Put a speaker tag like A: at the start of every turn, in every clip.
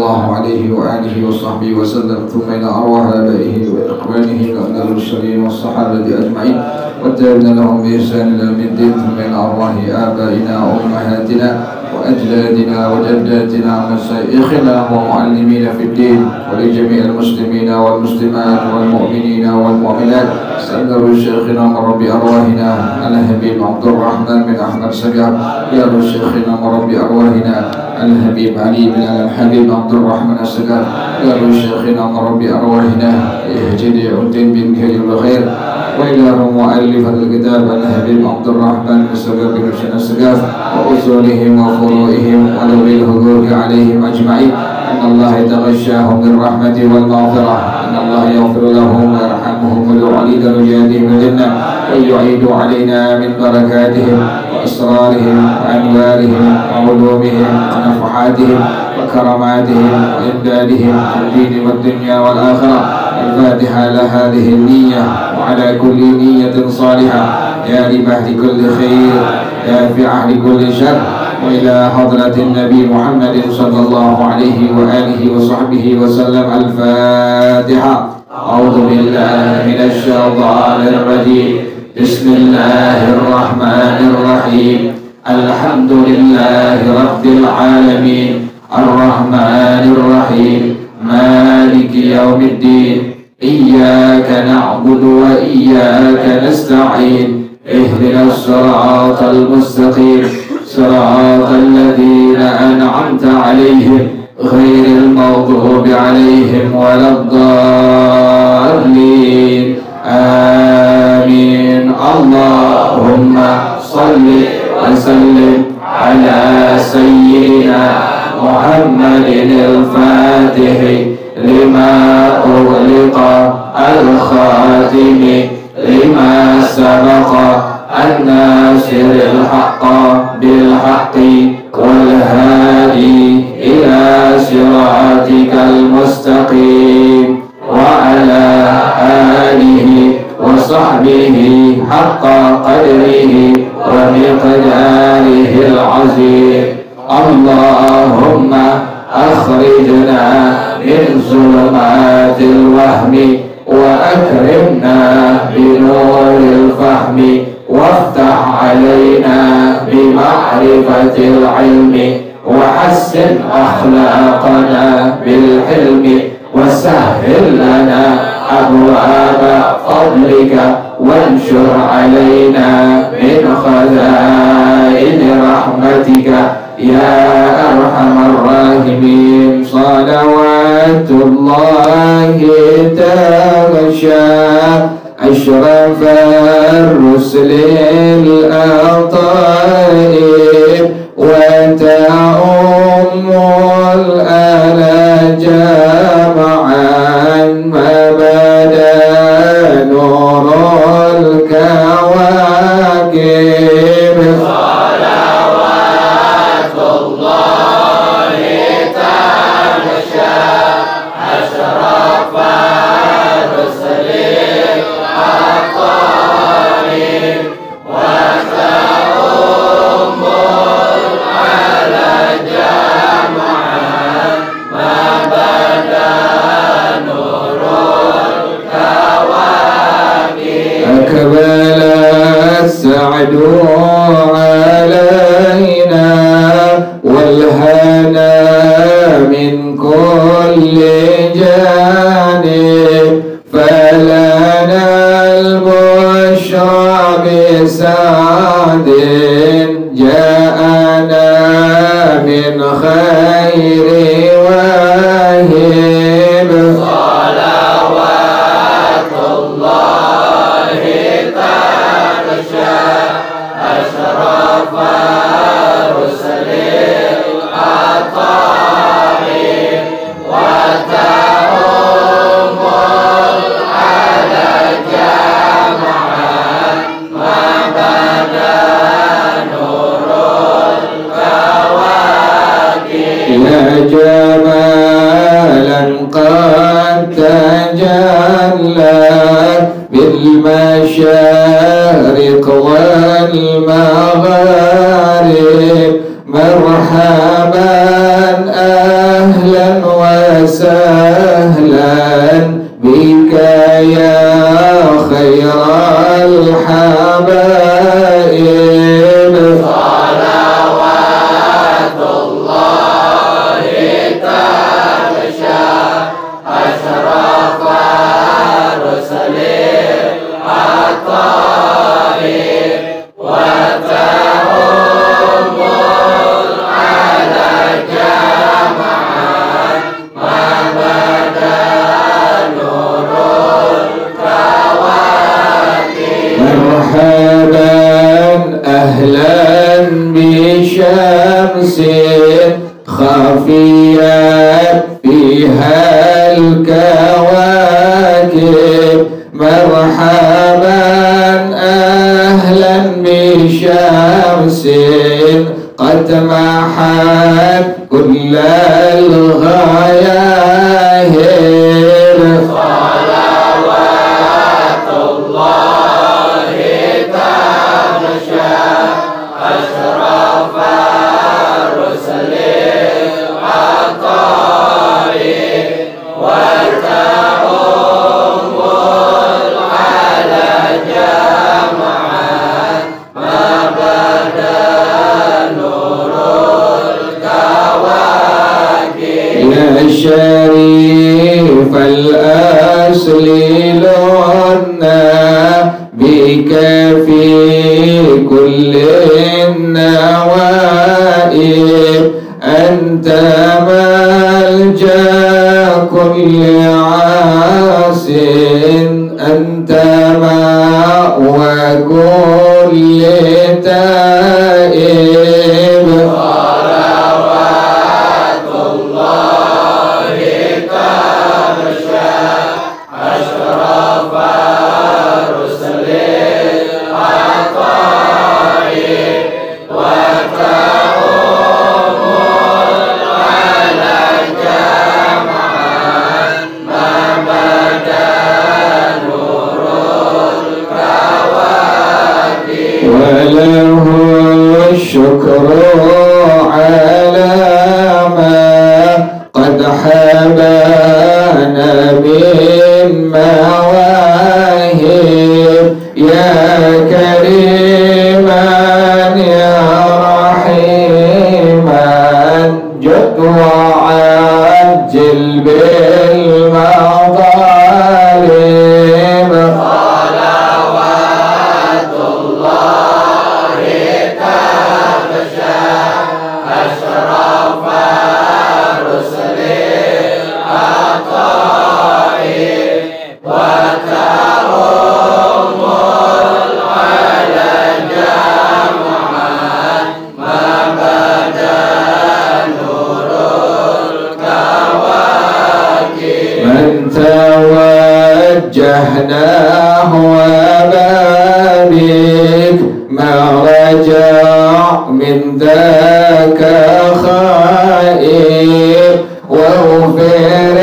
A: الله عليه وآله وصحبه وسلم، ثم إلى أرواح آبائه وإخوانه الأنبياء المرسلين والصحابة أجمعين والتابعين لهم بإحسان إلى يوم الدين، ثم إلى أرواح آبائنا وأمهاتنا وأجدادنا وجداتنا ومشايخنا ومعلمين في الدين، ولجميع المسلمين والمسلمات والمؤمنين والمؤمنات. سأل شيخنا مربي أرواحنا الحبيب عبد الرحمن بن أحمد سجاد، يا شيخنا مربي أرواحنا الحبيب علي بن الحبيب عبد الرحمن السجاد، يا شيخنا مربي أرواحنا اهجدي الدين بن كريم الخير، وإلى مؤلف الكتاب الحبيب عبد الرحمن بن سجاد بن السجاد وأصولهم وفروعهم ولوي الحقوق عليهم أجمعين. إن الله يتغشاهم بالرحمة والمغفرة، إن الله يغفر لهم ويرحمهم ويعلي درجاتهم الجنة، ويعيد علينا من بركاتهم وأسرارهم وأنوارهم وعلومهم ونفحاتهم وكراماتهم وإمدادهم في الدين والدنيا والآخرة. الفاتحة على هذه النية وعلى كل نية صالحة، يا لبحر كل خير يا في عهد كل شر، وإلى حضرة النبي محمد صلى الله عليه وآله وصحبه وسلم. الفاتحة. أعوذ بالله من الشيطان الرجيم. بسم الله الرحمن الرحيم. الحمد لله رب العالمين الرحمن الرحيم مالك يوم الدين. إياك نعبد وإياك نستعين. اهدنا الصراط المستقيم، صراط الذين أنعمت عليهم غير المغضوب عليهم ولا الضالين. آمين. اللهم صل وسلم على سيدنا محمد الفاتح لما أغلق الخاتم لما سبق الناصر الحق بالحق والهادي إلى صراطك المستقيم، وعلى آله وصحبه حق قدره ومقداره العظيم. اللهم أخرجنا من ظلمات الوهم وأكرمنا بنور الفهم، وافتح علينا بمعرفة العلم، وحسن أخلاقنا بالحلم، وسهل لنا أبواب فضلك، وانشر علينا من خزائن رحمتك يا أرحم الراحمين. صلوات الله تغشى أشرف الرسل الأطائب، وتأم الآل جمعا ما بدا نور الكواكب. صلوات الله تغشى أشرف الرسل الأطائب، وتأم الآل جمعا ما بدا نور الكواكب. أقبل السعد علينا والهنا من كل جانب، فلنا البشرى بسعد جاءنا من خير واهب. صلوات الله تغشى أشرف الرسل الأطائب، وتأم وسهلا بك يا خير الحبائب صلوات الله تغشى أشرف رسل الطائب وتعم على جمعا ما بدا نور الكواكب مرحبا أهلا بشمس خفيت فيها الكواكب مرحبا أهلا بشمس قد محت كل الغياهب صلوات الله تغشى أشرف رسل العطائب وتعم على جمعا ما بدا نور الكواكب يا شريف الأصل لنا بك في كل النوائب أنت ملجأ كل عاص أنت مأوى كل تائب صلوات الله تغشى أشرف رسل العطائب وتعم على جمعا ما بدا نور الكواكب وله الشكر على ما قد حبانا من مواهب يا كريما يا رحيما جد وعجل بالمظالم صلوات الله تغشى أشرف رسل العطائب وتعم على جمعا ما بدا نور الكواكب من توجهنا هو بابك ما رجع من ذاك خائب واغفر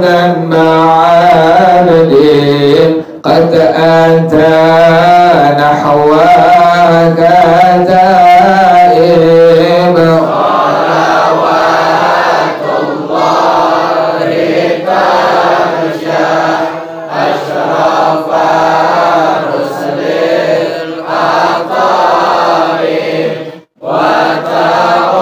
A: ذنب عبد قد أتى نحوك تائب صلوات الله تغشى أشرف رسل العطائب وتعم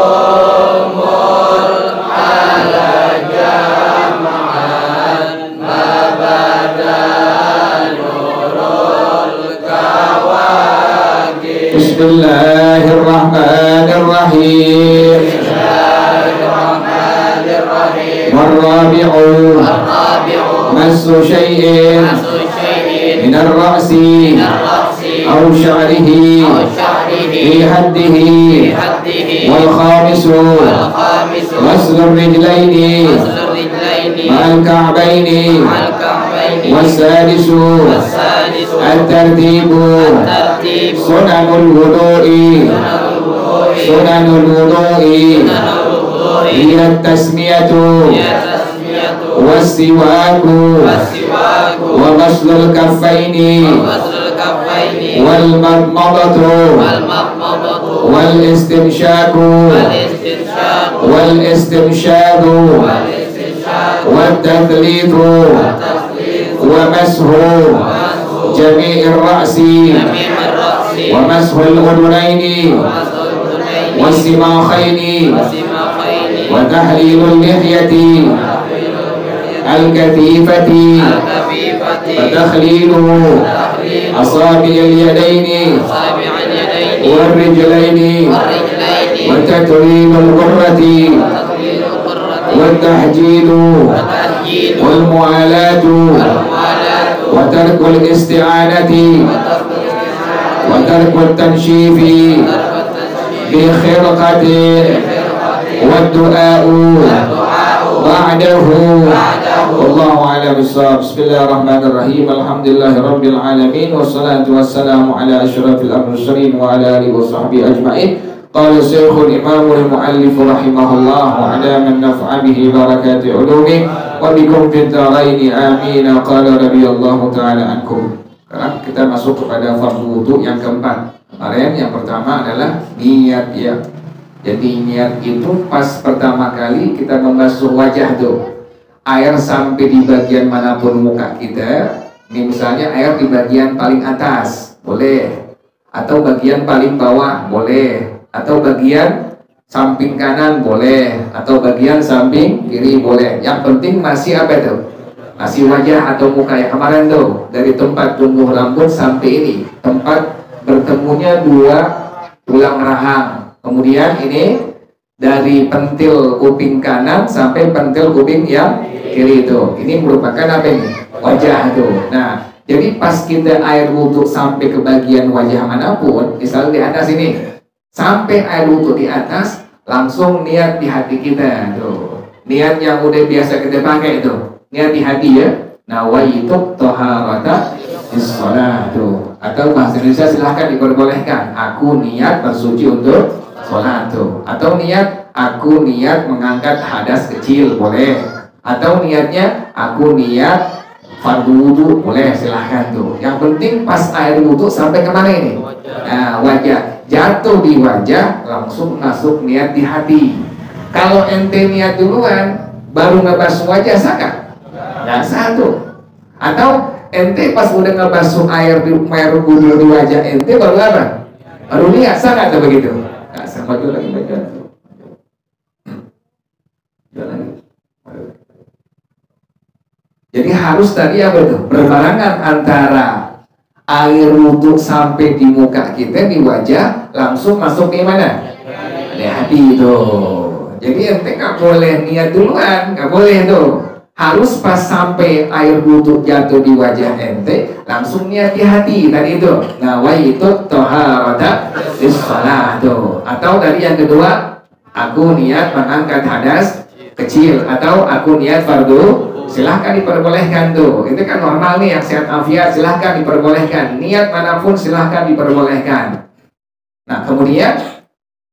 A: على جمعا ما بدا نور الكواكب بسم الله الرحمن الرحيم والرابع مس شيء من الرأس أو شعره في حده والخامس غسل الرجلين مع الكعبين والسادس الترتيب سنن الوضوء هي التسمية والسواك وغسل الكفين
B: والكفين
A: والمضمضة
B: والمضمضة
A: والاستنشاق والاستنشاق والتثليث ومسح جميع الرأس ومسح الأذنين والسماخين وتحليل اللحية الكثيفة وتخليل أصابع اليدين والرجلين وتكريم الغرة والتحجيل والموالاة وترك الاستعانة وترك التنشيف بخرقة والدعاء بعده. والله أعلم بالصواب. بسم الله الرحمن الرحيم. الحمد لله رب العالمين والصلاة والسلام على أشرف المرسلين وعلى آله وصحبه أجمعين. قال الشيخ الإمام المؤلف رحمه الله وعلى من نفع به بركات علومه وبكم في الدارين آمين. قال رضي الله تعالى عنكم. Sekarang kita masuk kepada fardu wudu yang keempat. Kemarin yang pertama adalah niat ya. Jadi niat itu pas pertama kali kita membasuh wajah tuh, air sampai di bagian manapun muka kita. Ini misalnya air di bagian paling atas boleh, atau bagian paling bawah boleh, atau bagian samping kanan boleh, atau bagian samping kiri boleh. Yang penting masih apa itu? Masih wajah atau muka yang kemarin tuh, dari tempat tumbuh rambut sampai ini, tempat bertemunya dua tulang rahang. Kemudian ini dari pentil kuping kanan sampai pentil kuping yang kiri itu. Ini merupakan apa ini? Wajah itu. Nah, jadi pas kita air wudhu sampai ke bagian wajah manapun, misalnya di atas ini, sampai air wudhu di atas, langsung niat di hati kita tuh. Niat yang udah biasa kita pakai itu, niat di hati ya. Nawaitu toharata sholat tuh. Atau bahasa Indonesia silahkan diperbolehkan. Aku niat bersuci untuk sholat tuh. Atau niat aku niat mengangkat hadas kecil boleh. Atau niatnya aku niat fardu wudu boleh, silahkan tuh. Yang penting pas air wudu sampai kemana ini? Nah, wajah. Jatuh di wajah langsung masuk niat di hati. Kalau ente niat duluan baru ngebasuh wajah saka? Nggak satu. Atau ente pas udah ngebasuh air wudu di wajah ente baru apa? Baru niat saka atau begitu? Nggak sama juga lagi baca. Jadi harus tadi apa tuh? Berbarengan antara air wudhu sampai di muka kita, di wajah, langsung masuk di mana? Di hati itu. Jadi ente nggak boleh niat duluan, nggak boleh tuh. Harus pas sampai air wudhu jatuh di wajah ente, langsung niat di hati tadi itu. Nah, waitu toharata sholat tuh. Atau dari yang kedua, aku niat mengangkat hadas kecil, atau aku niat fardu. Silahkan diperbolehkan tuh. Itu kan normal nih, yang sehat afiat silahkan diperbolehkan. Niat manapun silahkan diperbolehkan. Nah, kemudian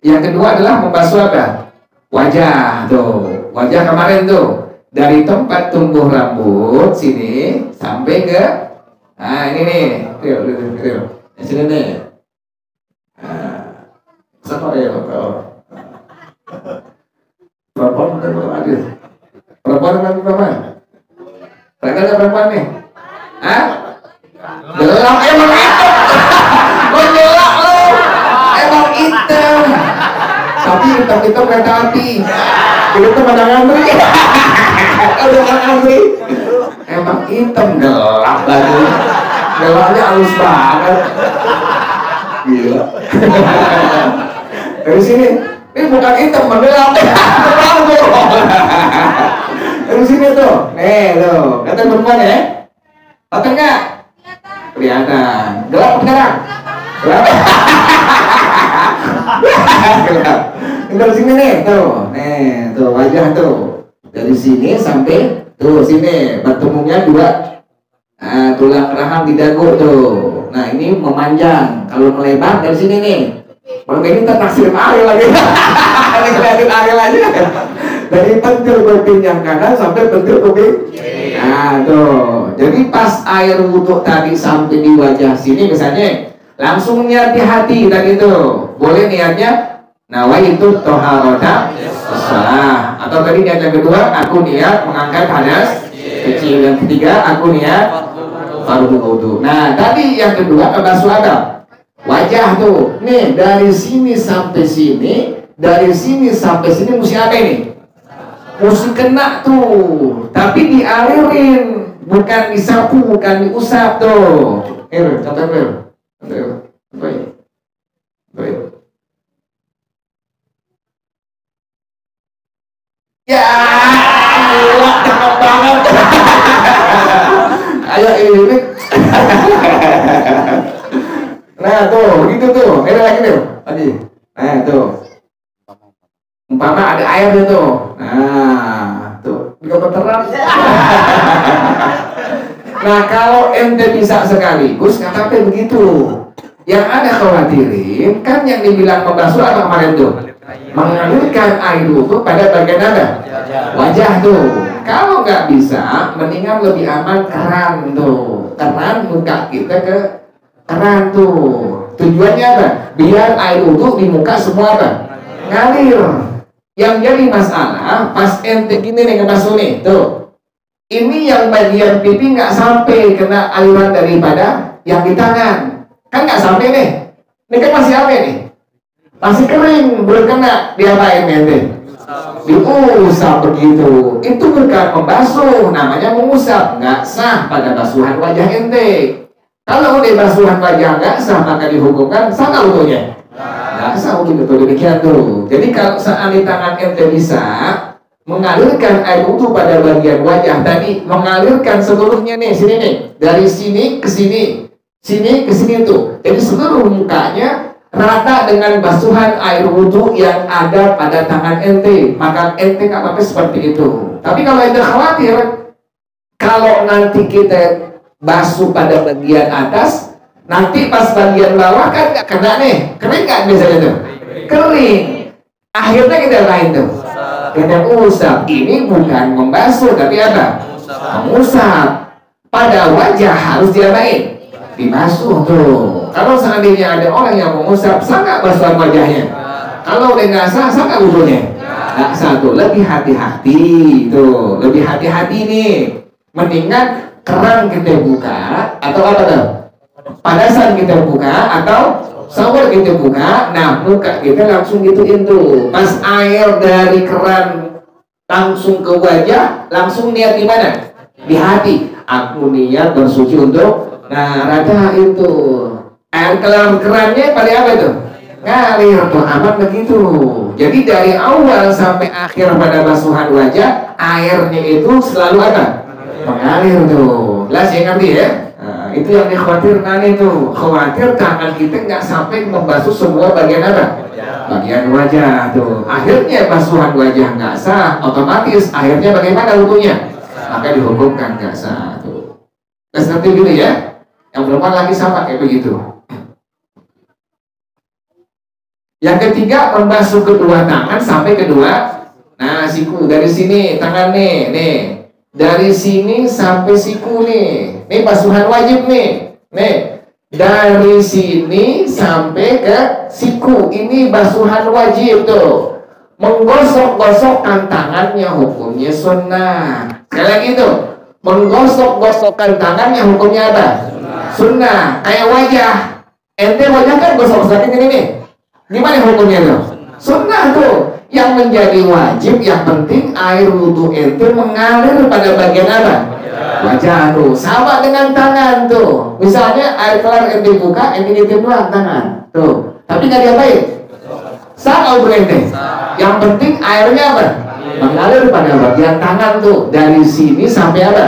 A: yang kedua adalah membasuh apa? Wajah tuh. Wajah kemarin tuh, dari tempat tumbuh rambut sini sampai ke, nah ini nih, di sini nih. Sama ya kalau perempuan atau adil? Perempuan atau perempuan? Mereka ada perempuan nih? Hah? Gelap emang hitam. Gelap lo. Emang hitam. Tapi hitam-hitam kereta api. Itu tuh pada ngantri. Ada orang ngantri. Emang hitam gelap lagi. Gelapnya halus banget. Gila. Dari sini. Ini bukan hitam, gelap. Dari sini tuh, nih tuh, kata perempuan ya, patah nggak? Kelihatan, gelap sekarang, gelap. Gelap. Dari sini nih tuh wajah tuh, dari sini sampai tuh sini, bertemunya dua tulang rahang di dagu tuh. Nah ini memanjang, kalau melebar dari sini nih. Kalau ini tak naksir air lagi. Ini kelihatan air lagi.
C: Dari pentil kuping yang kanan sampai pentil kuping. Nah tuh, jadi pas air wudhu tadi sampai di wajah sini misalnya, langsung niat di hati tadi tuh. Boleh niatnya nawaitu toharota salah. Atau tadi niat yang kedua, aku niat mengangkat hadas kecil. Yang ketiga, aku niat fardu wudhu. Nah tadi yang kedua membasuh apa? Wajah tuh. Nih dari sini sampai sini, dari sini sampai sini mesti apa ini? Mesti kena tuh, tapi dialirin, bukan disapu, bukan diusap tuh. Contoh baik. Ya, cakep banget. Ayo ini. Nah tuh, begitu tuh. Ini lagi tuh, tadi. Nah tuh. Umpama ada air tuh. Nah, tuh. Di kebetulan. Nah, kalau ente bisa sekaligus, nggak sampai begitu. Yang ada khawatirin, kan yang dibilang membasuh apa kemarin tuh? Mengalirkan air wudhu pada bagian apa? Wajah tuh. Kalau nggak bisa, mendingan lebih aman keran tuh. Keran muka kita ke keran tuh. Tujuannya apa? Biar air wudhu di muka semua apa? Ngalir. Yang jadi masalah pas ente gini nih ngebasuh nih tuh, ini yang bagian pipi nggak sampai kena aliran daripada yang di tangan, kan nggak sampai nih. Ini kan masih apa nih? Masih kering, belum kena. Diapain ente? Diusap begitu. Itu bukan membasuh, namanya mengusap. Nggak sah pada basuhan wajah ente. Kalau udah basuhan wajah nggak sah, maka dihukumkan sah wudhunya. Nggak sah wudhu, betul demikian tuh. Jadi kalau seandainya tangan ente bisa mengalirkan air wudhu pada bagian wajah tadi, mengalirkan seluruhnya nih, sini nih, dari sini ke sini, sini ke sini tuh. Jadi seluruh mukanya rata dengan basuhan air wudhu yang ada pada tangan ente, maka ente nggak apa-apa seperti itu. Tapi kalau ente khawatir, kalau nanti kita basuh pada bagian atas, nanti pas bagian bawah kan nggak kena nih, kering nggak misalnya tuh? Kering. Akhirnya kita lain tuh, kita usap. Ini bukan membasuh, tapi apa? Mengusap. Pada wajah harus diapain? Dibasuh tuh. Kalau seandainya ada orang yang mengusap, sah nggak basuhan wajahnya? Kalau udah nggak sah, sah nggak wudhunya? Nggak sah tuh. Lebih hati-hati tuh, lebih hati-hati nih. Mendingan keran kita buka atau apa tuh? Padasan kita buka atau shower kita buka, nah muka kita langsung gituin tuh. Pas air dari keran langsung ke wajah, langsung niat di mana? Di hati. Aku niat bersuci untuk, nah rada itu air kerannya pada apa itu? Ngalir tuh, aman begitu. Jadi dari awal sampai akhir pada basuhan wajah, airnya itu selalu apa? Mengalir tuh. Jelas ya, ngerti ya? Nah, itu yang dikhawatirkan itu. Khawatir tangan kita nggak sampai membasuh semua bagian apa? Bagian wajah tuh. Akhirnya basuhan wajah nggak sah, otomatis akhirnya bagaimana wudhunya? Maka dihukumkan nggak sah tuh. Terus nanti gitu ya. Yang perempuan lagi sama kayak begitu. Yang ketiga, membasuh kedua tangan sampai kedua. Nah, siku dari sini tangan nih. Dari sini sampai siku nih. Nih basuhan wajib nih. Nih. Dari sini sampai ke siku. Ini basuhan wajib tuh. Menggosok-gosokkan tangannya hukumnya sunnah. Sekali lagi tuh. Menggosok-gosokkan tangannya hukumnya apa? Sunnah. Kayak wajah. Ente wajah kan gosok-gosokin ini nih. Gimana hukumnya tuh? Sunnah tuh. Yang menjadi wajib, yang penting air wudhu ente mengalir pada bagian apa? Wajah tuh. Sama dengan tangan tuh. Misalnya air kelar ente buka, ente nitip doang tangan tuh. Tapi nggak diapain? Sama wudhu ente. Yang penting airnya apa? Mengalir pada bagian tangan tuh. Dari sini sampai apa?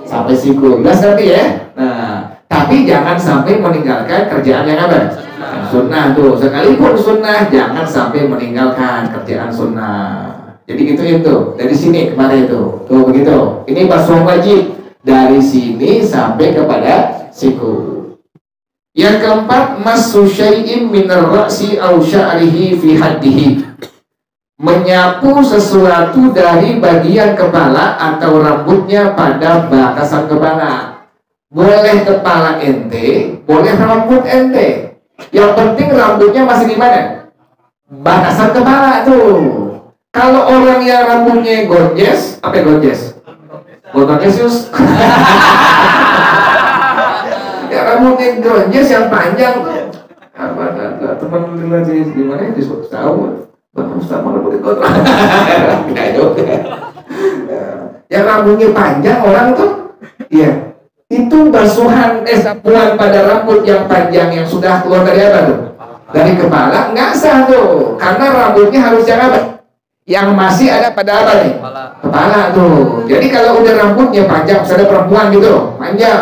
C: Sampai siku. Jelas nanti ya? Nah, tapi jangan sampai meninggalkan kerjaan yang apa? Sunnah tuh, sekalipun sunnah jangan sampai meninggalkan kerjaan sunnah. Jadi gitu itu dari sini kemarin itu tuh begitu. Ini basuhan wajib dari sini sampai kepada siku. Yang keempat, massu syai'in min ar-ra'si aw sya'rihi fi haddihi. menyapu sesuatu dari bagian kepala atau rambutnya pada batasan kepala. Boleh kepala ente, boleh rambut ente. Yang penting rambutnya masih di mana? Batasan kepala tuh. Kalau orang yang rambutnya gonjes, apa gonjes? Gonjes. Ya rambutnya gonjes yang panjang tuh. Apa ada teman di mana di tahu? Sama rambutnya gondrong. Tidak juga. Yang rambutnya panjang orang tuh, ya itu basuhan sapuan pada rambut yang panjang yang sudah keluar dari apa tuh? Dari kepala nggak sah tuh, karena rambutnya harus yang apa? Yang masih ada pada apa nih? Kepala tuh. Jadi kalau udah rambutnya panjang, misalnya perempuan gitu, panjang.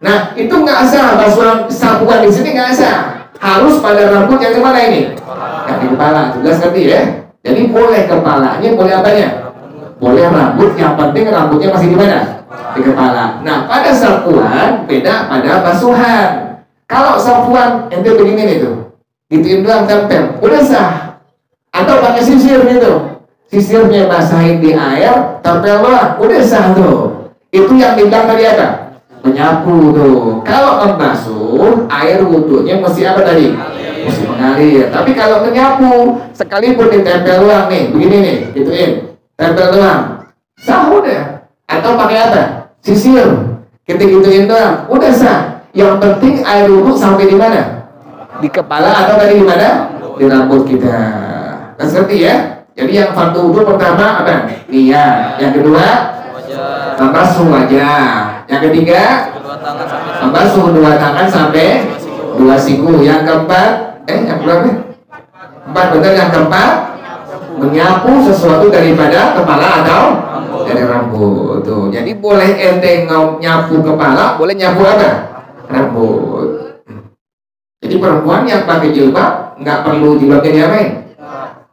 C: Nah itu nggak sah basuhan sapuan di sini nggak sah. Harus pada rambut yang di mana ini? Yang di kepala, jelas ngerti ya? Jadi boleh kepalanya, boleh apanya? Boleh rambut, yang penting rambutnya masih di mana? Di kepala. Nah, pada sapuan beda pada basuhan. Kalau sapuan ente begini nih tuh, gituin doang tempel, udah sah. Atau pakai sisir gitu, sisirnya basahin di air, tempel doang, udah sah tuh. Itu yang dibilang tadi apa? Menyapu tuh. Kalau membasuh, air wudhunya mesti apa tadi? Mesti mengalir. Tapi kalau menyapu, sekalipun ditempel doang nih, begini nih, gituin, tempel doang, sah udah. Atau pakai apa? Sisir, kita gituin doang, udah sah. Yang penting air wudhu sampai di mana? Di kepala atau tadi di mana? Di rambut kita. Ngerti ya? Jadi yang fardu wudhu pertama apa? Niat. Yang kedua, membasuh wajah. Yang ketiga, membasuh dua tangan sampai dua siku. Yang keempat, yang berapa? Empat, betul. Yang keempat, menyapu sesuatu daripada kepala atau dari rambut tuh. Jadi boleh ente nyapu kepala, boleh nyapu apa? Rambut. Jadi perempuan yang pakai jilbab nggak perlu jilbabnya diapain?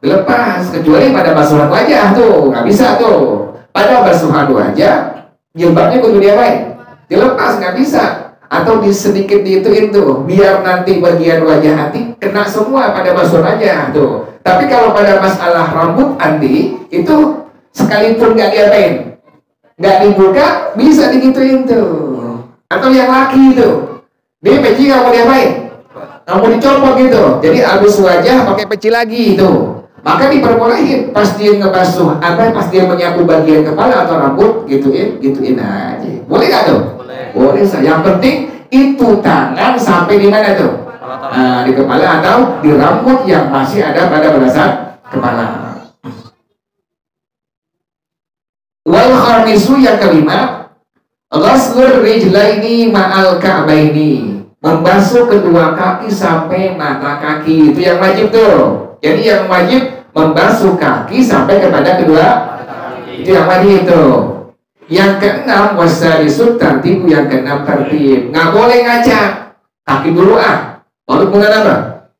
C: Dilepas, kecuali pada basuhan wajah tuh, nggak bisa tuh. Pada basuhan wajah, jilbabnya kudu diapain? Dilepas, nggak bisa. Atau sedikit diituin tuh, biar nanti bagian wajah hati kena semua pada basuhan wajah tuh. Tapi kalau pada masalah rambut Andi itu sekalipun nggak diapain, nggak dibuka, bisa digituin tuh. Atau yang laki itu, dia peci nggak mau diapain, nggak mau dicopot gitu. Jadi habis wajah pakai peci lagi itu. Maka diperbolehin pas dia ngebasuh, pas dia menyapu bagian kepala atau rambut, gituin aja. Boleh nggak tuh? Boleh. Yang penting itu tangan sampai di mana tuh? Di kepala atau di rambut yang masih ada pada belasan kepala. Wal khamisu yang kelima, ghaslur rijlaini ma'al ka'baini, membasuh kedua kaki sampai mata kaki. Itu yang wajib tuh. Jadi yang wajib membasuh kaki sampai kepada kedua kaki. Itu yang wajib tuh. Yang keenam, wasarisut tertib, yang keenam tertib. Nggak boleh ngacak. Kaki dulu baru kemudian apa?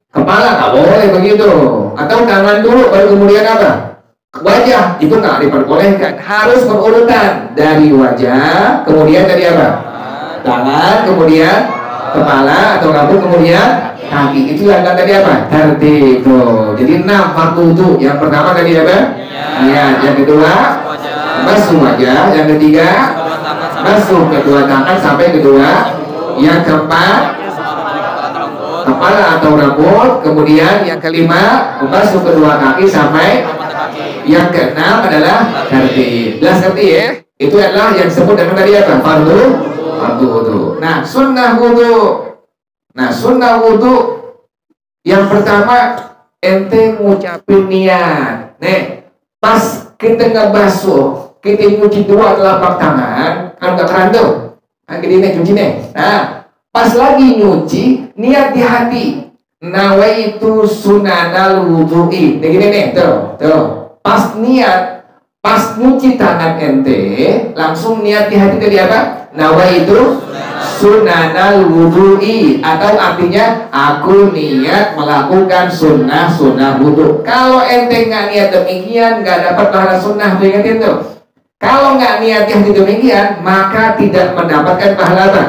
C: Kepala, nggak boleh begitu. Atau tangan dulu, baru kemudian apa? Wajah, itu nggak diperbolehkan. Harus berurutan dari wajah, kemudian dari apa? Tangan, kemudian kepala atau rambut, kemudian kaki. Itu yang tadi apa? Tertib tuh. Jadi 6 fardu wudu. Yang pertama tadi apa? Niat. Yang kedua, basuh wajah. Yang ketiga, basuh kedua tangan sampai kedua. Yang keempat, kepala atau rambut. Kemudian yang kelima, membasuh kedua kaki sampai. Yang keenam adalah tertib. Jelas ngerti ya? Itu adalah yang disebut dengan tadi apa? Fardu wudu. Nah, sunnah wudu. Nah, sunnah wudu yang pertama ente ngucapin niat. Nih, pas kita ngebasuh, kita nyuci dua telapak tangan, kan gak keren tuh. Nah, gini nih, cuci nih. Nah, pas lagi nyuci, niat di hati. Nawaitu sunanal wudu'i. Nih gini nih, tuh. Pas niat, pas nyuci tangan ente, langsung niat di hati tadi apa? Nawaitu sunanal wudu'i, atau artinya aku niat melakukan sunnah wudu. Kalau ente nggak niat demikian, nggak dapat pahala sunnah. Ingatin tuh. Kalau nggak niat yang demikian, maka tidak mendapatkan pahala apa?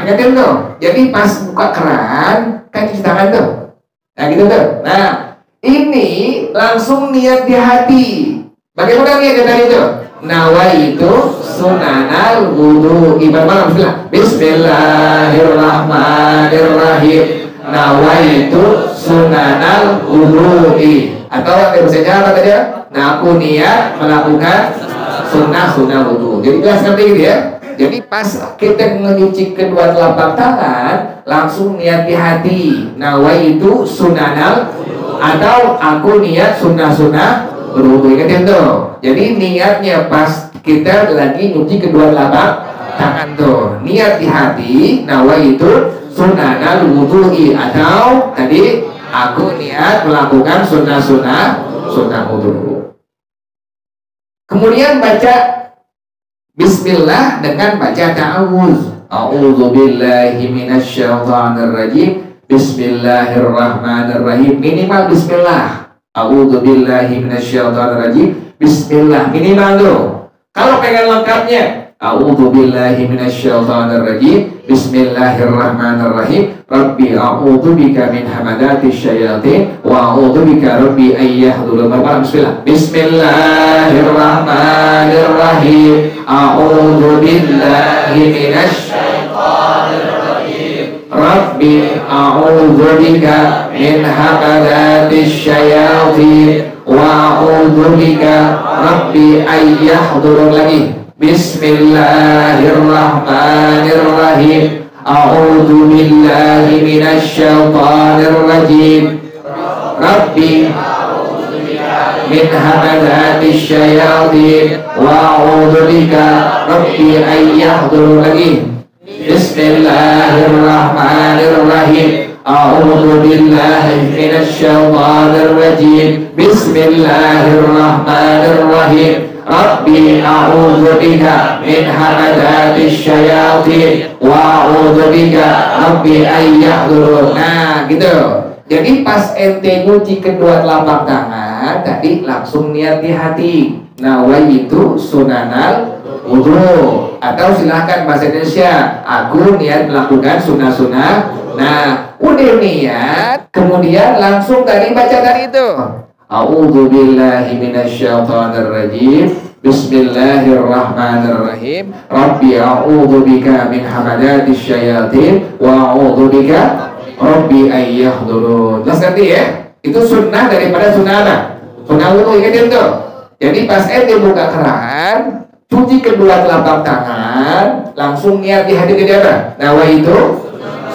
C: Ingatin tuh. Jadi pas buka keran, kan cuci tangan tuh. Nah gitu tuh. Nah, Ini langsung niat di hati. Bagaimana niat tadi itu? Nawaitu sunanal wudu. Ibarat bismillah. Bismillahirrahmanirrahim. Nawaitu sunanal wudu'i. Atau ada bahasanya apa tadi ya? Nah, aku niat melakukan sunnah wudu. Jadi jelas seperti itu ya. Jadi pas kita menyuci kedua telapak tangan, langsung niat di hati. Nawaitu sunanal, atau aku niat sunnah wudu. Ingat itu. Jadi niatnya pas kita lagi nyuci kedua telapak tangan tuh. Niat di hati, nawaitu sunanal wudu'i, atau tadi aku niat melakukan sunnah wudu. Kemudian baca bismillah dengan baca ta'awuz. A'udzu billahi minasyaitonir rajim. Bismillahirrahmanirrahim. Minimal bismillah. A'udzu billahi minasyaitonir rajim. Bismillah minimal tuh. Kalau pengen lengkapnya, a'udzu billahi minasyaitonir rajim. Bismillahirrahmanirrahim. Rabbi a'udzu bika min hamadatis syayatin wa a'udzu bika rabbi ayyahdurun. Bismillah. Bismillahirrahmanirrahim. A'udzu billahi minasyaitonir rajim. Rabbi a'udzu bika min hamadatis syayatin wa a'udzu bika rabbi ayyahdurun. Lagi. Bismillahirrahmanirrahim. A'udzu billahi minasyaitonir rajim. Rabbi a'udzu bika min hamadatis syayatin wa a'udzu bika rabbi ayyahdurun. Lagi. Bismillahirrahmanirrahim. A'udzu billahi minasyaitonir rajim. Bismillahirrahmanirrahim. Rabbi a'udzu bika min hamadatis syayatin wa a'udzu bika rabbi ayyahdurun. Nah, gitu. Jadi pas ente nyuci kedua telapak tangan, tadi langsung niat di hati. Nawaitu sunanal wudu. Atau silahkan bahasa Indonesia, aku niat melakukan sunnah. Nah, udah niat, kemudian langsung tadi baca tadi itu. A'udzu billahi minasyaitonir rajim. Bismillahirrahmanirrahim. Rabbi a'udzu bika min hamadatis syayatin wa a'udzu bika rabbi ayyahdurun. Jelas nanti ya. Itu sunnah daripada sunnah apa? Sunnah wudu, ingat itu. Jadi pas ente buka keran, cuci kedua telapak tangan, langsung niat di hati dia apa? Nawaitu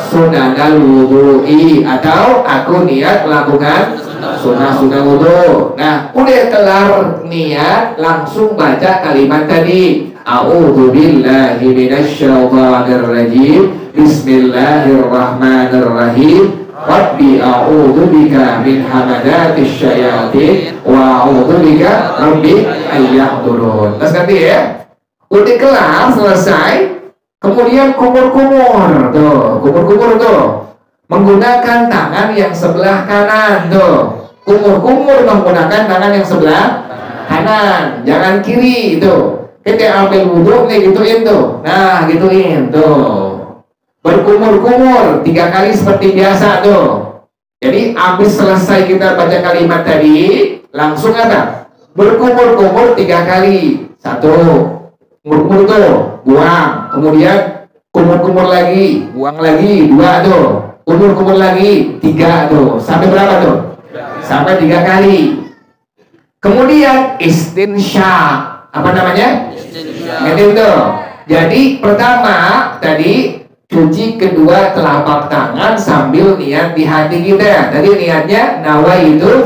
C: sunanal wudu'i, atau aku niat melakukan sunnah wudu. Nah, udah kelar niat, langsung baca kalimat tadi. A'udzu billahi minasyaitonir rajim. Bismillahirrahmanirrahim. Rabbi a'udzu bika min hamadatis syayatin wa a'udzu bika rabbi ayyahdurun. Terus nanti ya. Udah kelar, selesai. Kemudian kumur-kumur tuh. Menggunakan tangan yang sebelah kanan tuh. Kumur-kumur menggunakan tangan yang sebelah kanan, jangan kiri itu. Kita ambil wudhu nih, gituin tuh. Nah, gituin tuh. Berkumur-kumur 3 kali seperti biasa tuh. Jadi habis selesai kita baca kalimat tadi, langsung apa? Berkumur-kumur 3 kali. 1, kumur-kumur tuh, buang. Kemudian kumur-kumur lagi, buang lagi. 2 tuh. Kumur-kumur lagi 3 tuh. Sampai berapa tuh? Sampai 3 kali. Kemudian istinsyak. Apa namanya? Istinsyak. Jadi pertama tadi cuci kedua telapak tangan sambil niat di hati kita. Tadi niatnya nawaitu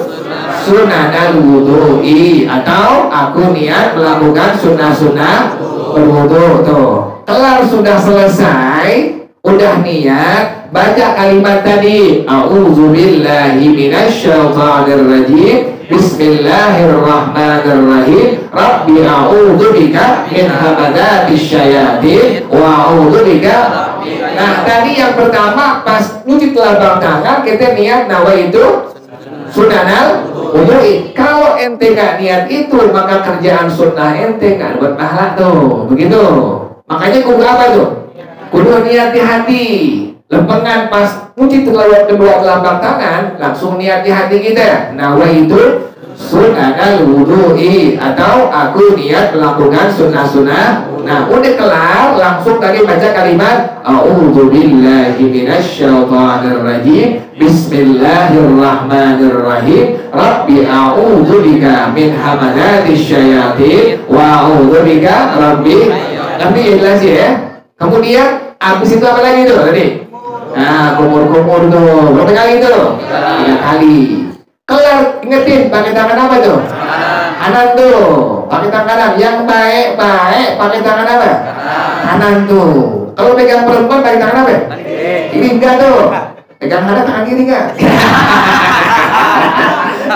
C: sunanal wudu'i, atau aku niat melakukan sunnah berwudu tuh. Kelar sudah selesai, udah niat, baca kalimat tadi. A'udzu billahi minasyaitonir rajim. Bismillahirrahmanirrahim. Rabbi a'udzu bika min hamadatis syayatin wa a'udzu bika. Nah, tadi yang pertama pas nyuci telapak tangan kita niat nawaitu sunanal wudu'i. Kalau ente gak niat itu, maka kerjaan sunnah ente gak dapat pahala tuh. Begitu. Makanya kudu apa tuh? Kudu niat di hati. lempengan pas puji telawat kedua telapak tangan, langsung niat di hati kita, nawaitu sunnah wudu'i, atau aku niat melakukan sunnah-sunnah. Nah, udah kelar, langsung tadi baca kalimat a'udzu billahi minasyaitonir rajim, bismillahirrahmanirrahim, rabbi a'udzu bika min hamadatis syayatin wa a'udzu bika rabbi. Tapi jelas ya. Kemudian habis itu apa lagi tuh tadi? Nah, kumur-kumur tuh berapa kali tuh? 3 kali. Kelar, ingetin pakai tangan apa tuh? Kanan tuh, pakai tangan kanan. Yang baik pakai tangan apa? Kanan tuh. Kalau pegang perempuan pakai tangan apa? Kiri enggak tuh. Pegang kanan tangan kiri enggak?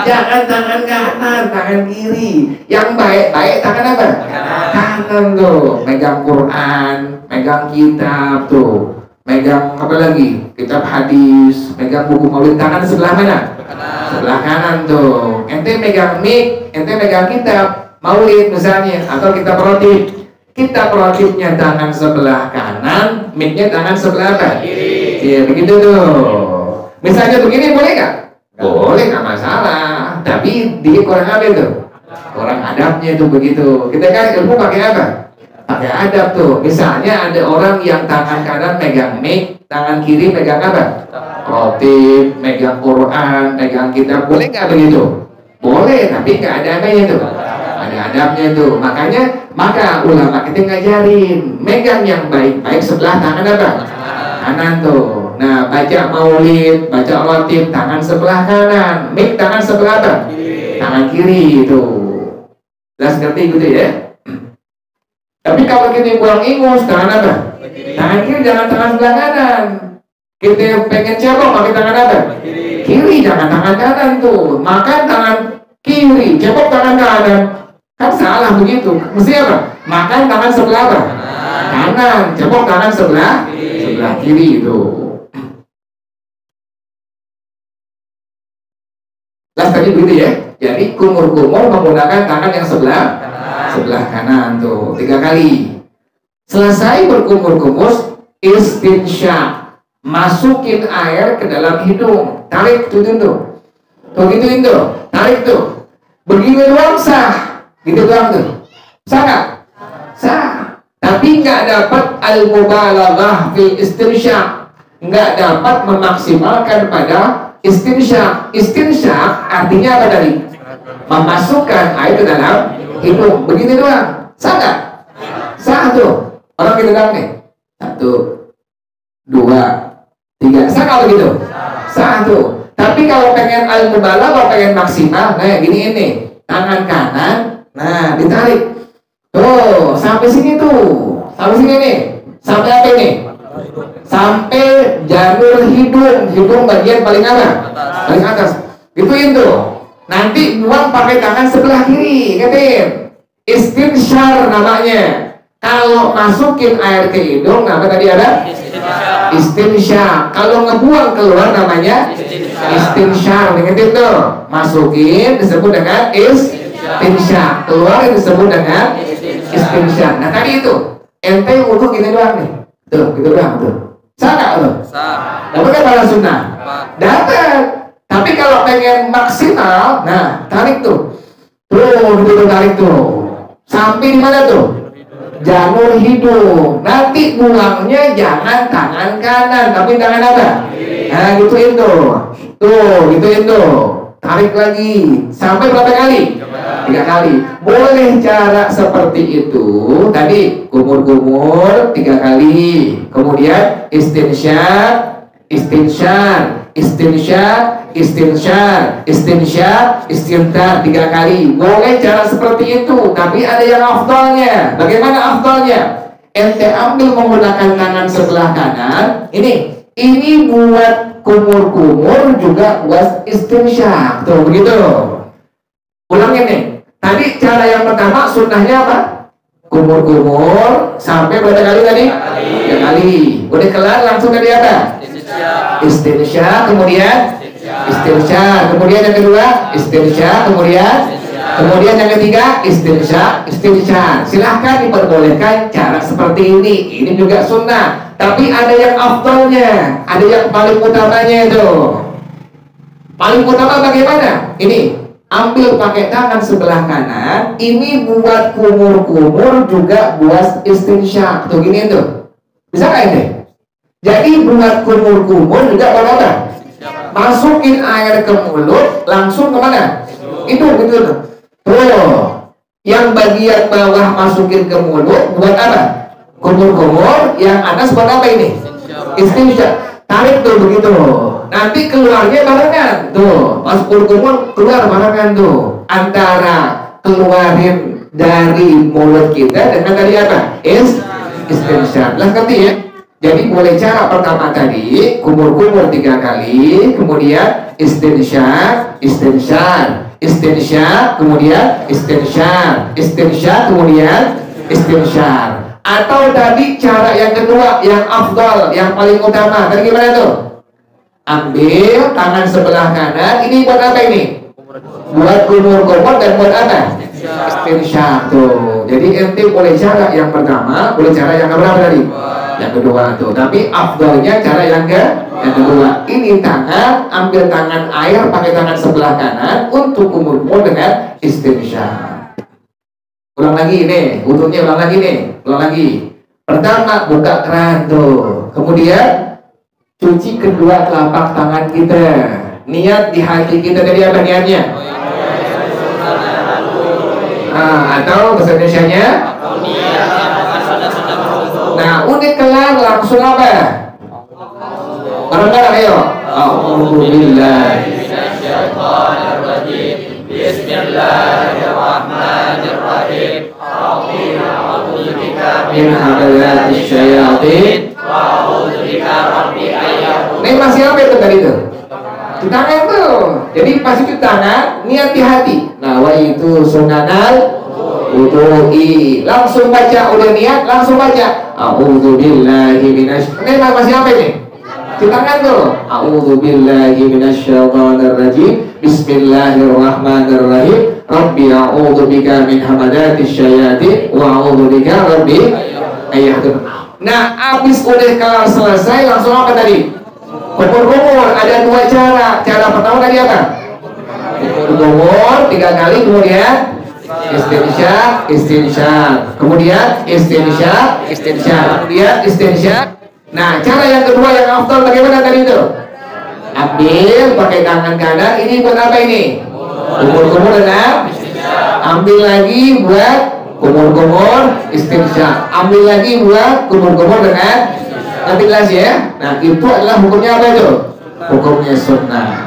C: Jangan tangan kanan, tangan kiri. Yang baik tangan apa? Kanan tuh. Megang Quran, megang kitab tuh. Megang apa lagi? Kitab hadis, megang buku maulid, tangan sebelah mana? Sebelah kanan tuh. Ente megang mic, ente megang kitab maulid misalnya, atau kitab rotib. Kitab rotibnya tangan sebelah kanan, mic-nya tangan sebelah apa? Kiri. Iya, begitu tuh. Misalnya begini boleh nggak? Boleh, nggak masalah. Tapi dikit kurang apa itu? Kurang adabnya tuh begitu. Kita kan ilmu pakai apa? Pakai adab tuh. Misalnya ada orang yang tangan kanan megang mic, tangan kiri megang apa? Rotib, megang Quran, megang kitab. Boleh nggak begitu? Boleh, tapi nggak ada apanya tuh. Ada adabnya tuh. Maka ulama kita ngajarin megang yang baik-baik sebelah tangan apa? Kanan tuh. Nah, baca maulid, baca rotib, tangan sebelah kanan, mic tangan sebelah apa? Tangan kiri itu. Jelas ngerti gitu ya? Tapi kalau kita buang ingus, tangan apa? Tangan kiri, jangan tangan sebelah kanan. Kita pengen cebok, pakai tangan apa? Kiri, jangan tangan kanan tuh. Makan tangan kiri, cebok tangan kanan. Kan salah begitu. Mesti apa? Makan tangan sebelah apa? Kanan, cebok tangan sebelah kiri itu. Jelas tadi begitu ya. Jadi kumur-kumur menggunakan tangan yang sebelah kanan tuh 3 kali. Selesai berkumur-kumur, istinsyaq, masukin air ke dalam hidung, tarik tuh gituin tuh, tarik tuh, begini doang sah, gitu doang tuh, sah nggak? Sah. Tapi nggak dapat al-mubalaghah fil istinsyaq, nggak dapat memaksimalkan pada istinsyaq. Istinsyaq artinya apa tadi? Memasukkan air ke dalam hidung, begini doang, sah nggak? Sah tuh. Orang kita bilang nih, 1, 2, 3, sah kalau gitu? Sah tuh. Tapi kalau pengen al-mubalaghah, pengen maksimal, nah gini ini, tangan kanan, nah ditarik, tuh sampai sini tuh, sampai sini nih, sampai apa ini? Sampai janur hidung bagian paling apa? Paling atas. Gituin tuh. Nanti buang pakai tangan sebelah kiri, ingetin. Istinsyar namanya. Kalau masukin air ke hidung, apa tadi ada? Istinsyar. Kalau ngebuang keluar namanya istinsyar. Ingetin tuh. Masukin disebut dengan istinsyar. Keluar disebut dengan istinsyar. Nah tadi itu. Ente wudu gini doang nih. Tuh, gitu doang tuh. Sah nggak tuh? Sah. Dapat kan pahala sunnah? Dapat. Tapi kalau pengen maksimal, nah tarik tuh. Tuh, gitu tarik tuh. Sampai di mana tuh? Janur hidung. Nanti buangnya jangan tangan kanan, tapi tangan apa? Nah, gituin tuh. Tuh, gituin tuh. Tarik lagi. Sampai berapa kali? 3 kali. Boleh cara seperti itu. Tadi kumur-kumur 3 kali. Kemudian istinsyaq, istintar 3 kali. Boleh cara seperti itu, tapi ada yang afdalnya. Bagaimana afdalnya? Ente ambil menggunakan tangan sebelah kanan. Ini buat kumur-kumur, juga buat istinsyaq. Tuh begitu. Ulangin nih. Tadi cara yang pertama sunnahnya apa? Kumur-kumur sampai berapa kali tadi? 3 kali. Udah kelar langsung tadi apa? Istinsyaq, kemudian istinsyaq, kemudian yang kedua istinsyaq, kemudian Kemudian yang ketiga istinsyaq. Silahkan diperbolehkan cara seperti ini. Ini juga sunnah. Tapi ada yang afdalnya, ada yang paling utamanya itu. Paling utama bagaimana? Ini, ambil pakai tangan sebelah kanan. Ini buat kumur-kumur, juga buat istinsyaq. Tuh gini tuh. Bisa nggak ini? Jadi buat kumur-kumur juga buat apa? Masukin air ke mulut, langsung kemana? Itu gitu. Tuh, yang bagian bawah masukin ke mulut buat apa? Kumur-kumur, yang atas buat apa ini? Istinsyaq. Tarik tuh begitu. Nanti keluarnya barengan. Tuh, pas kumur keluar barengan tuh. Antara keluarin dari mulut kita dengan tadi apa? Istinsyaq. Lah ngerti ya? Jadi boleh cara pertama tadi kumur-kumur 3 kali, kemudian istinsyaq, kemudian istinsyaq, kemudian istinsyaq. Atau tadi cara yang kedua, yang afdal, yang paling utama. Tadi gimana tuh? Ambil tangan sebelah kanan, ini buat apa ini? Buat kumur-kumur dan buat apa? Istinsyaq tuh. Jadi ente boleh cara yang pertama, boleh cara yang keberapa tadi? Yang kedua tuh. Tapi afdalnya cara yang kedua. Ini tangan, ambil tangan air pakai tangan sebelah kanan untuk kumur-kumur dengan istinsyaq. Ulang lagi nih, utuhnya ulang lagi nih, ulang lagi. Pertama buka keran tuh. Kemudian cuci kedua telapak tangan kita. Niat di hati kita dari apa niatnya? Atau bahasa Indonesianya? Nah, udah kelar langsung apa? Bareng-bareng ayo. A'udzubillahi minasyaitonirrajim. Bismillahirrahmanirrahim. A'udzubika min hamalatis syayatin. Wa'udzubika rabbi ayyahun. Ini masih apa itu tadi tuh? Cuci tangan tuh. Jadi pas cuci tangan, niat di hati. Nah, wa itu sunanal wudu'i. Langsung baca, udah niat, langsung baca. A'udzubillahi minasyaitonir. Ini masih apa ini? Cuci tangan tuh. A'udzubillahi minasyaitonirrajim. Bismillahirrahmanirrahim. Rabbi a'udzubika min hamadatis syayatin wa a'udzubika rabbi ayyahun. Nah, habis udah kelar selesai, langsung apa tadi? Kumur-kumur. Ada 2 cara. Cara pertama tadi apa? Kumur 3 kali, kemudian istinsyaq, kemudian istinsyaq, kemudian istinsyaq. Nah, cara yang kedua yang afdal bagaimana tadi itu? Ambil pakai tangan kanan, ini buat apa ini? Kumur-kumur dan ambil lagi buat kumur-kumur istinsyaq, ambil lagi buat kumur-kumur dengan. Nanti jelas ya. Nah, itu adalah hukumnya apa itu? Hukumnya sunnah.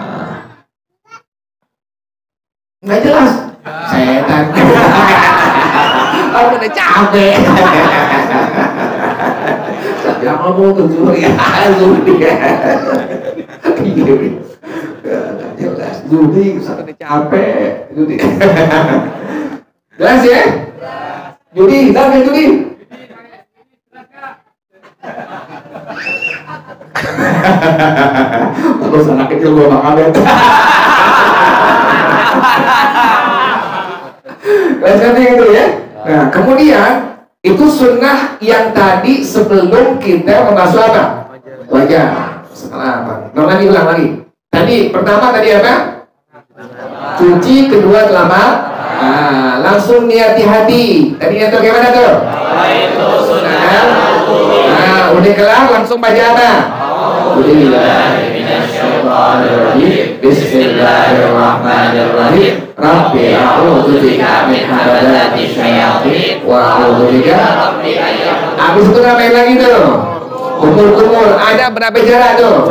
C: Nggak jelas. Setan. Aku udah capek. Saya ngomong tuh Juri. Jelas. Juri, saya udah capek. Juri. Jelas ya? Juri, jelas ya Juri? Terus anak kecil gua makan. Seperti itu ya. Nah, kemudian itu sunnah yang tadi sebelum kita membasuh apa? Wajah. Setelah apa? Ulang lagi. Tadi pertama tadi apa? Cuci kedua telapak. Nah, langsung niat di hati. Tadi niat bagaimana tuh? Itu sunnah. Nah, udah kelar langsung baca apa? Bismillahirrahmanirrahim. Rabbi a'udzubika min hamalatis syayatin wa a'udzubika rabbi ayyahun. Habis itu ngapain lagi tuh? Kumur-kumur. Ada berapa cara tuh?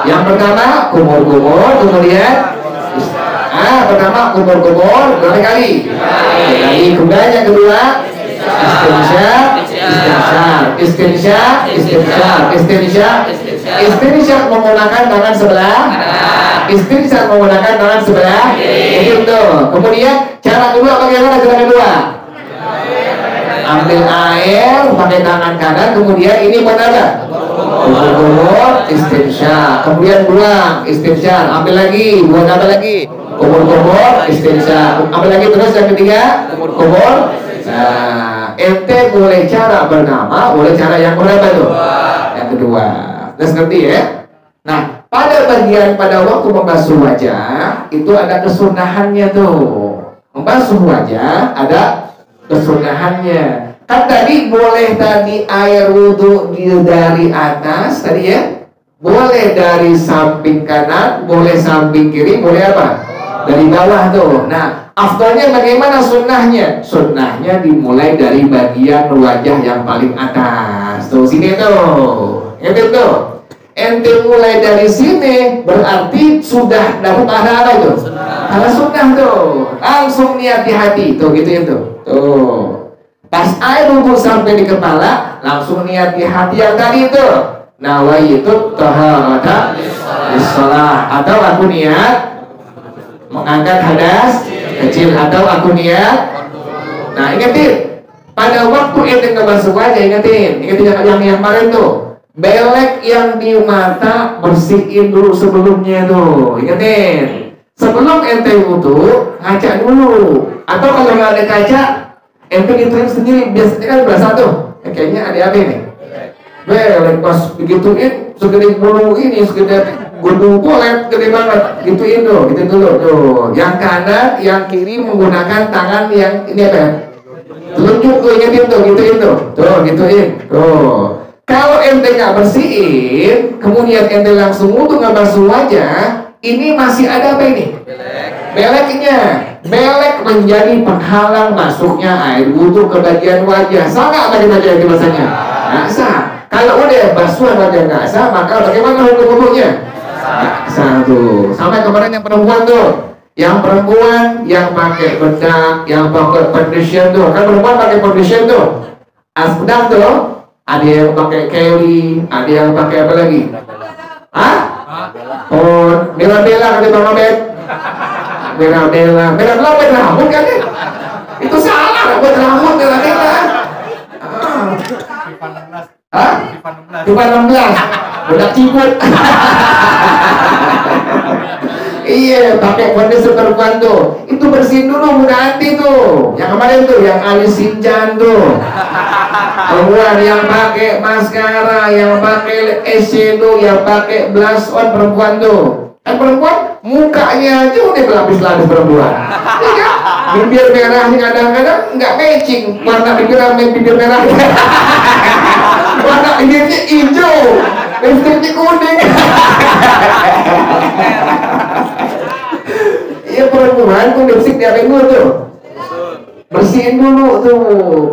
C: Yang pertama kumur-kumur, kemudian pertama kumur-kumur berapa kali? Kemudian yang kedua istinsyaq menggunakan tangan sebelah. Istinsyaq menggunakan tangan sebelah. Begitu. Kemudian cara kedua bagaimana cara kedua? Ambil air pakai tangan kanan, kemudian ini buat apa? Kumur, istinsyaq. Kemudian buang, istinsyaq. Ambil lagi, buat apa lagi? Kumur-kumur istinja. Apalagi terus yang ketiga kumur. Nah, ente boleh cara bernama, boleh cara yang berapa tuh? Yang kedua. Terus ngerti ya? Nah, pada waktu membasuh wajah itu ada kesunahannya tuh. Membasuh wajah ada kesunahannya. Kan tadi boleh tadi air wudhu dari atas tadi ya, boleh dari samping kanan, boleh samping kiri, boleh apa? Dari bawah tuh. Nah, afdalnya bagaimana sunnahnya? Sunnahnya dimulai dari bagian wajah yang paling atas. Tuh sini tuh, itu tuh. Ente mulai dari sini berarti sudah dapat pahala apa itu? Pahala sunnah tuh. Langsung niat di hati tuh gitu itu. Tuh. Pas air wudhu sampai di kepala, langsung niat di hati yang tadi itu. Nawaitu taharata lis-shalah, atau aku niat mengangkat hadas kecil, atau aku niat. Nah, ingetin. Pada waktu ente ngebasuh wajah, ingetin yang kemarin tuh. Belek yang di mata bersihin dulu sebelumnya tuh. Ingetin. Sebelum ente wudhu, ngaca dulu. Atau kalau nggak ada kaca, ente gituin sendiri, biasanya kan berasa tuh kayaknya ada apa nih? Belek pas begituin segede bulu ini, segede gunung polet, gede banget. Gituin tuh, gitu dulu tuh. Yang kanan, yang kiri menggunakan tangan yang ini apa ya? Telunjuk tuh, ingetin tuh, gituin tuh. Tuh, gituin. Tuh. Kalau ente nggak bersihin, kemudian ente langsung wudhu nggak basuh wajah, ini masih ada apa ini? Beleknya. Belek menjadi penghalang masuknya air wudhu ke bagian wajah. Sah nggak bagi wajah itu bahasanya? Nggak sah. Kalau udah basuhan wajah nggak sah, maka bagaimana hukum-hukumnya? Nggak sah tuh. Sampai kemarin yang perempuan tuh, yang perempuan yang pakai bedak, yang pakai foundation tuh, kan perempuan pakai foundation tuh, asbak tuh. Ada yang pakai Kelly, ada yang pakai apa lagi? Hah? Oh, bela-bela kata Bang Obed. Bela-bela buat rambut kan ya? Itu salah, buat rambut bela-bela. Hah? Pipa 16. Udah cibut. Iya, pakai kondisi perempuan tuh. Itu bersihin dulu muka hati tuh. Yang kemarin tuh, yang alis sinjan tuh. Perempuan yang pakai maskara, yang pakai eyeshadow, yang pakai blush on perempuan tuh. Kan perempuan mukanya aja udah berlapis-lapis perempuan. Iya kan? Bibir merahnya kadang-kadang nggak matching. Warna bibir sama bibir merah. Warna bibirnya hijau, lipstiknya kuning. Iya, perempuan tuh lipstik diapain dulu tuh? Bersihin dulu tuh.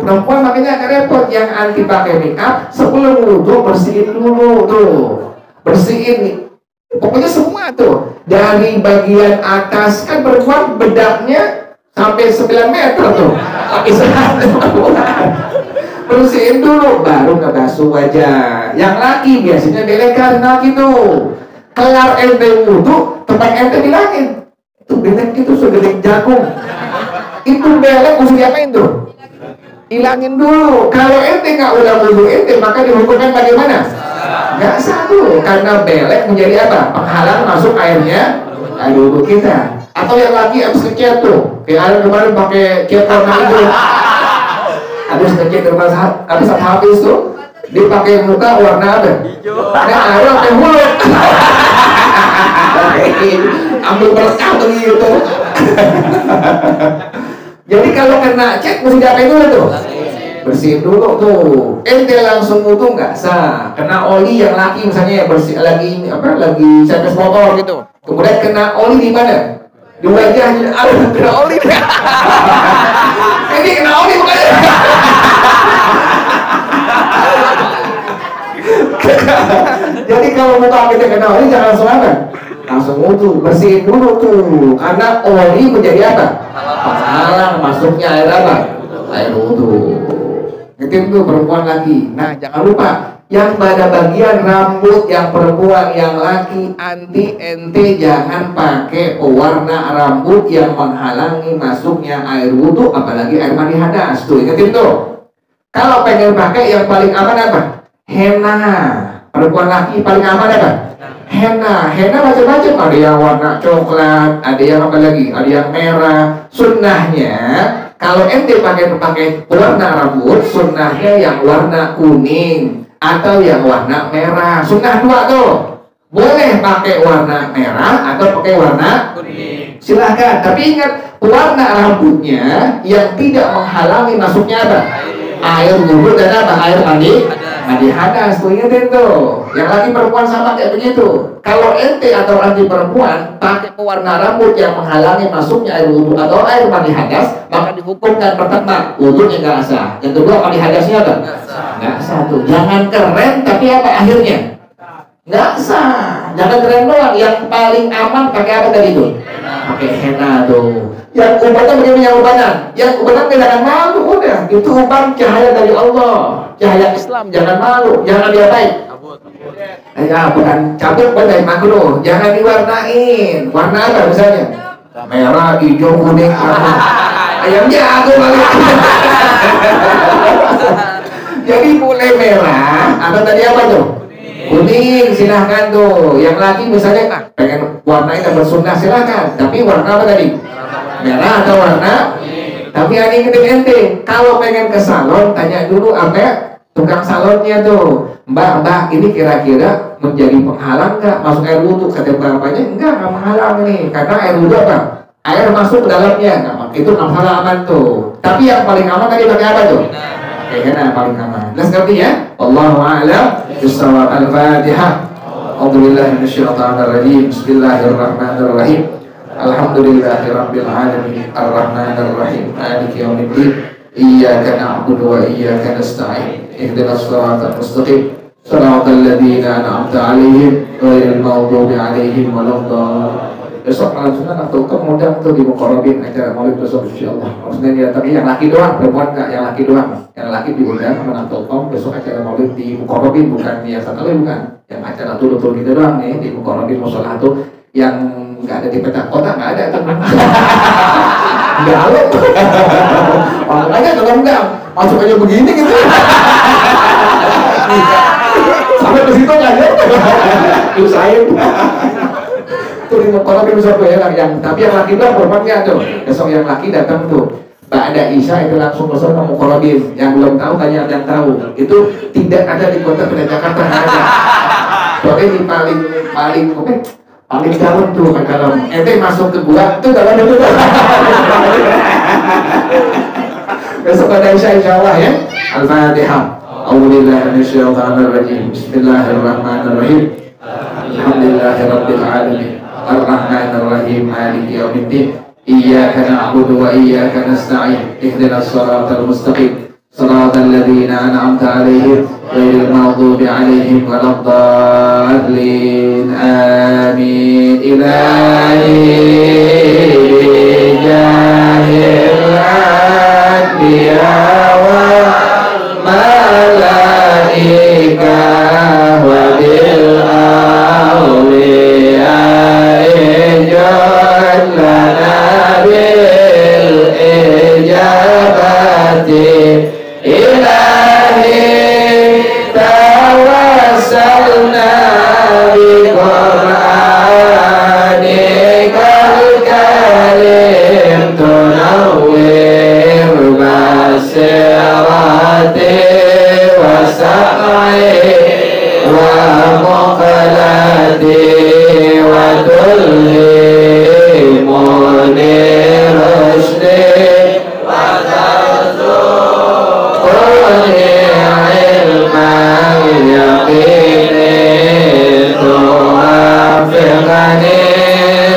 C: Perempuan makanya agak repot, yang anti pakai make up sebelum wudhu bersihin dulu tuh. Bersihin pokoknya semua tuh. Dari bagian atas, kan perempuan bedaknya sampai 9 meter tuh. Bersihin dulu baru ngebasuh wajah. Yang laki biasanya belekan laki tuh. Kelar ente wudhu, tempat ente bilangin. Itu belek itu segede jagung. Itu belek mesti diapain tuh? Hilangin dulu. Kalau ente nggak udah wudhu ente, maka dihukumkan bagaimana? Nggak sah tuh, karena belek menjadi apa? Penghalang masuk airnya air wudhu kita. Atau yang lagi habis ngechat tuh, kayak kemarin pakai cat warna itu. Habis ngechat habis habis tuh, dia pakai muka warna apa? Hijau. Ada air sampai mulut. Ambil berkah begitu. Jadi kalau kena cat mesti diapain dulu tuh? Bersihin dulu tuh. Ente langsung wudhu nggak sah. Kena oli yang laki misalnya bersih lagi apa? Lagi servis motor gitu. Kemudian kena oli di mana? Di wajahnya. Aduh, kena oli. Ini kena oli bukan? Jadi kalau muka kita kena oli jangan langsung apa? Langsung wudhu, bersihin dulu tuh. Karena oli menjadi apa? Penghalang masuknya air apa? Air wudhu. Itu tuh perempuan lagi. Nah, jangan lupa yang pada bagian rambut yang perempuan, yang laki, anti ente jangan pakai warna rambut yang menghalangi masuknya air wudhu, apalagi air mani hadas. Tuh, ingetin tuh. Kalau pengen pakai yang paling aman apa? Henna. Perempuan laki paling aman apa? Henna. Henna macam-macam, ada yang warna coklat, ada yang apa lagi, ada yang merah. Sunnahnya kalau ente pakai warna rambut, sunnahnya yang warna kuning atau yang warna merah. Sunnah dua tuh. Boleh pakai warna merah atau pakai warna
B: kuning.
C: Silahkan, tapi ingat warna rambutnya yang tidak menghalangi masuknya apa? Air wudhu dan apa? Air mandi hadas. Tuh ingetin tuh. Yang lagi perempuan sama kayak begitu. Kalau ente atau anti perempuan pakai warna rambut yang menghalangi masuknya air wudhu atau air mandi hadas, maka dihukumkan pertama wudhunya nggak sah. Yang kedua mandi hadasnya apa? Nggak sah tuh. Jangan keren tapi apa akhirnya? Nggak sah. Jangan keren doang. Yang paling aman pakai apa tadi tuh? Pakai henna tuh. Yang ubatan bagaimana yang ubatan? Yang ubatan jangan malu udah. Itu uban cahaya dari Allah, cahaya Islam. Jangan malu, jangan diapain? Ya bukan cabut, badai makruh. Jangan diwarnain. Warna apa misalnya? Merah, hijau, kuning, ayamnya aku balik. Jadi mulai merah atau tadi apa tuh? Kuning, silahkan tuh. Yang lagi misalnya pengen warnain dan bersunnah silahkan. Tapi warna apa tadi? Merah atau warna? Tapi yang ingetin ente, kalau pengen ke salon tanya dulu apa tukang salonnya tuh. Mbak, ini kira-kira menjadi penghalang nggak masuk air wudhu? Kata bapaknya enggak menghalang nih. Karena air wudhu apa? Air masuk ke dalamnya. Nah, itu masalah aman tuh. Tapi yang paling aman tadi pakai apa tuh? Kayaknya paling aman. Let's ngerti ya? Wallahu a'lam bishawab. Al-Fatihah. A'udzubillahi minasyaitonir rajim. Bismillahirrahmanirrahim. Alhamdulillahirabbil alamin. Arrahmanir rahim. Maliki yaumiddin. Iyyaka na'budu wa iyyaka nasta'in. Ihdinas siratal mustaqim. Shiratal ladzina an'amta 'alaihim ghairil maghdubi 'alaihim waladdallin. Besok malam Jumat atau kemudian tuh di Muqarrabin acara maulid besok insyaallah. Maksudnya dia tapi yang laki doang, perempuan enggak, yang laki doang. Yang laki diundang sama Nantolkom besok acara maulid di Muqarrabin, bukan biasa tapi bukan. Yang acara tuh gitu doang nih di Muqarrabin musola tuh yang enggak ada di peta kota enggak ada tuh. Enggak ada. Makanya kalau enggak masuk aja begini gitu. Sampai ke situ enggak ada. Usahain. Tuh di Muqarrabin besok tuh ya yang tapi yang laki doang perempuannya tuh. Besok yang laki datang tuh. Ba'da Isya itu langsung ke sana Muqarrabin. Yang belum tahu tanya yang tahu. Itu tidak ada di kota Jakarta enggak ada. Soalnya di paling dalam tuh ke dalam. Ente masuk ke gua tuh dalam itu. Besok ada Isya insyaallah ya. Al-Fatihah. A'udzubillahi minasyaitonir rajim. Bismillahirrahmanirrahim. Alhamdulillahirabbil alamin. Ar-Rahmanir Rahim. Maliki yaumiddin. Iyyaka na'budu wa iyyaka nasta'in. Ihdinas siratal mustaqim. Shiratal ladzina an'amta 'alaihim ghairil maghdubi 'alaihim waladdallin. Amin. Ilahi jahil anbiya wal malaikah wa bil awliya lana bil ijabati. Ilahi tawassalna bi Qur'anikal karim tunawwir basirati wa sam'i wa muqlati wa tulhimuni rushdi wa tarzuqni ilman yaqini tuwafiqani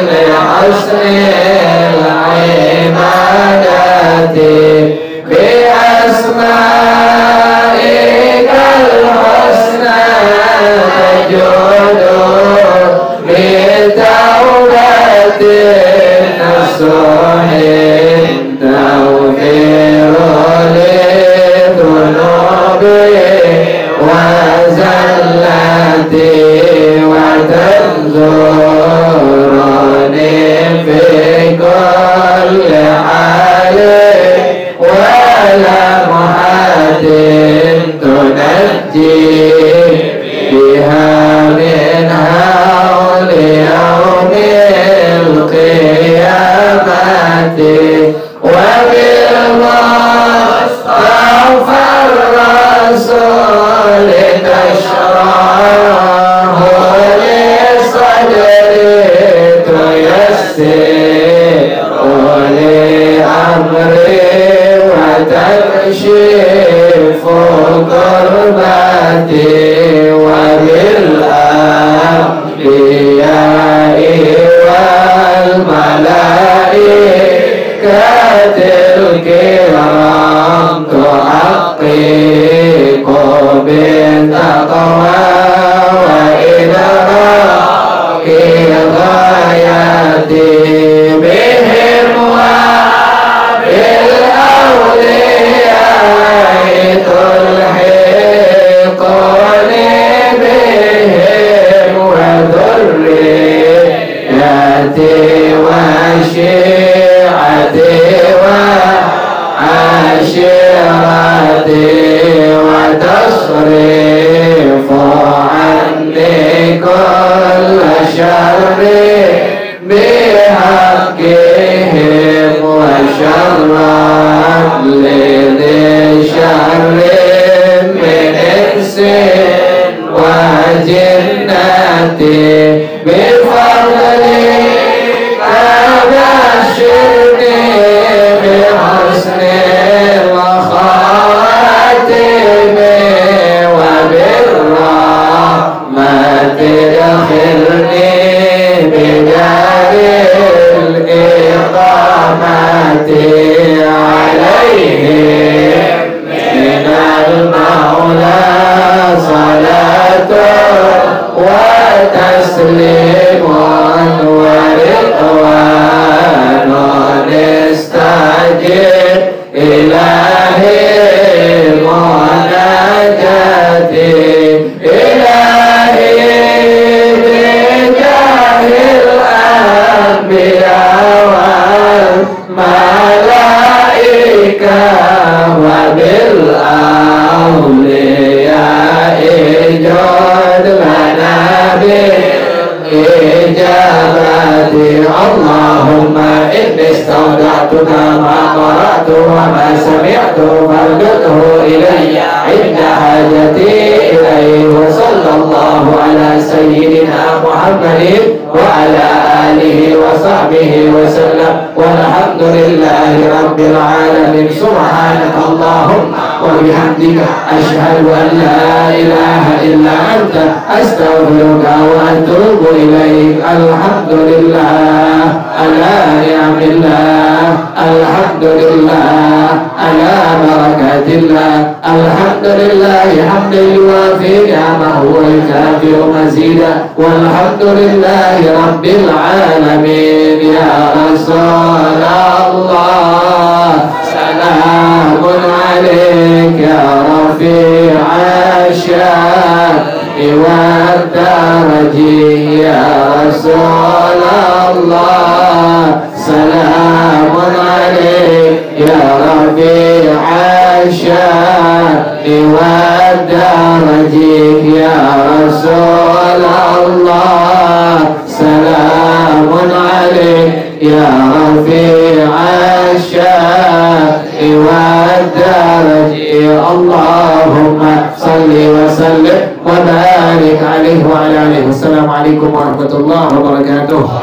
C: li husnil ibadati bi asma'i القربة وبالأنبياء والملائكة الكرام تحقق بالتقوى وإدراك الغايات بهم وبالأولياء تلحقني بهم وذريتي وشيعتي وعشيرتي وتصرف عني كل شر بحقهم وشرا لذي شر من إنس وجنة بفضلك بشرني بحسن الخواتم وبالرحمة ادخلني بدار الإقامة عليهم من المولى صلاة وتسليم ورضوان استجب إلهي مناجاتي إلهي بجاه الأنبياء والملائكة وبالأولياء جد لنا بالإجابة اللهم إني استودعتك ما قرأت وما سمعت فارجعه إلي عند حاجتي إليه وصلى الله على سيدنا محمد وعلى آله وصحبه وسلم والحمد لله رب العالمين سبحانك اللهم وبحمدك أشهد أن لا إله إلا أنت أستغفرك وأتوب إليك الحمد لله على نعم الله الحمد لله على بركات الله الحمد لله حمدا يوافي نعمه ويكافئ مزيدا والحمد لله رب العالمين يا رسول الله سلام عليك يا رفيع الشان والدرج يا رسول الله سلام عليك يا رفيع الشان والدرج يا رسول الله سلام عليك يا رفيع الشان والدرج اللهم صل وسلم وبارك عليه وعلى آله. السلام عليكم ورحمة الله وبركاته.